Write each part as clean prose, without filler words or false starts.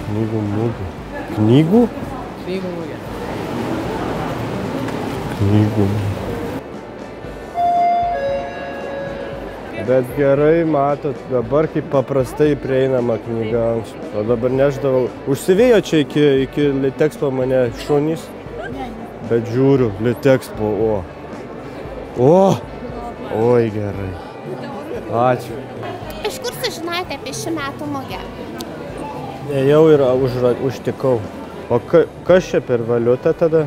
Knygų mugė. Knygų? Knygų mugė. Knygų mugė. Bet gerai matot, dabar kaip paprastai prieinama knyga. O dabar neždavau. Užsivėjo čia iki Litexpo mane šunys. Bet žiūriu, Litexpo, oi gerai. Ačiū. Iš kur sužinojote apie šių metų mugę? Jau ir užtikau. O kas čia per valiutą tada?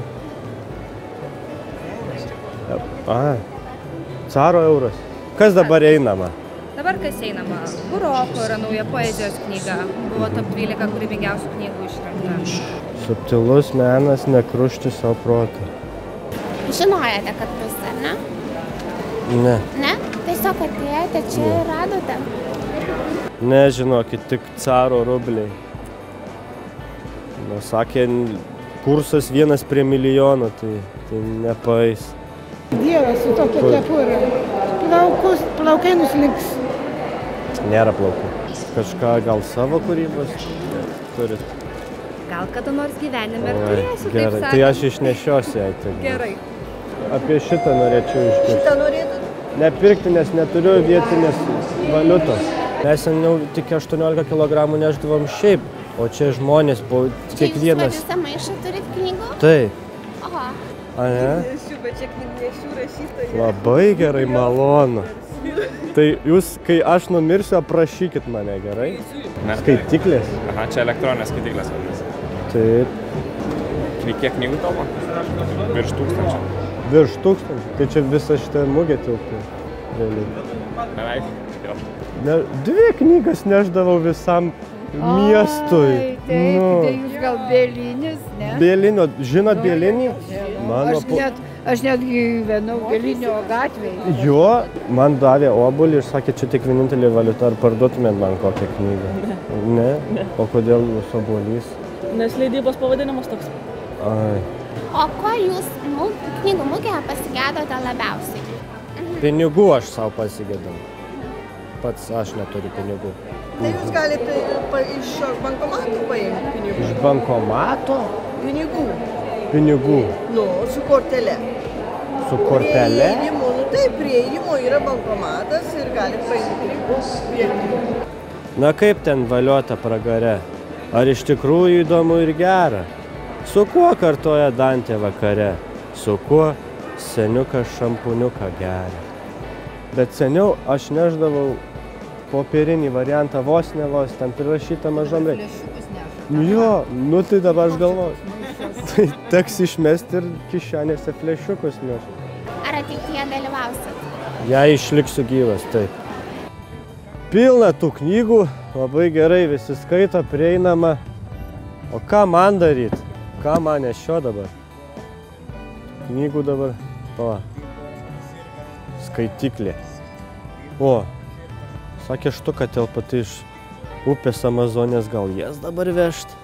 Caro euras. Kas dabar einama? Dabar kas einama? Buroko yra nauja poezijos knyga. Buvo top 12 kūrybingiausių knygų išrinkta. Subtilus menas nekrušti savo protą. Žinojate, kad bus, ar ne? Ne. Ne? Tiesiog atėjote čia ir radote? Ne, žinokit, tik caro rubliai. Nu, sakė, kursas 1 prie milijono, tai nepaeis. Dievas su tokia kepurė. Plaukai nuslinks. Nėra plaukų. Kažką gal savo kūrybos turit? Gal kada nors gyvenime ir turėsiu, taip gerai. sakant. Tai aš išnešiosiu jai. Gerai. Apie šitą norėčiau išgirsti. Šitą norėtum? Nepirkti, nes neturiu vietinės valiutos. Mes seniau tik 18 kg neždavom šiaip, o čia žmonės po kiekvienas... Čia jūs visą maišą turit knygų? Taip. Oho. A ne? Bet čia knygnešių rašytojai. Labai gerai, malonu. Tai jūs, kai aš numirsiu, aprašykit mane, gerai? Skaitiklės? Aha, čia elektroninės skaitiklės vadinasi. Taip. Kiek knygų tavo? Virš 1000. Virš 1000? Tai čia visa šitą mugę tilptų. Beveik. Jo. 2 knygas neždavau visam miestui. Tai jūs gal Bielinis, ne? Bielinio, žinot Bielinį? Aš net gyvenau Bielinio gatvėje. Jo, man davė obuolį ir sakė, čia tik vienintelė valiuta, ar parduotumėt man kokią knygą? Ne? O kodėl jūs obuolys? Nes leidybos pavadinimas toks. Ai. O ko jūs knygų mugėje pasigėdote labiausiai? Pinigų aš savo pasigėdau. Pats aš neturiu pinigų. Tai jūs galite iš bankomatų paimti pinigų. Iš bankomato? Pinigų. Pinigų. Nu, su kortele. Su kortele? Prie įėjimo yra bankomatas ir galite paimti pinigus. Na kaip ten valiuota pragare? Ar iš tikrųjų įdomu ir gera? Su kuo kartoja Dantė vakare? Su kuo seniukas šampuniuką geria? Bet seniau aš neždavau popierinį variantą vos, ten prirašyta mažam reikia. Jo, nu tai dabar aš galvoju. Tai teks išmesti ir kišenėse flešiukus nešti. Ar ateityje dalyvausit? Jei išliksiu gyvas, taip. Pilna tų knygų, labai gerai, visi skaito, prieinama. O ką man daryti? Ką man nešio dabar? Knygų dabar, skaitiklė. O, sakė štuką telpa, tai iš upės Amazonės gal jas dabar vežti?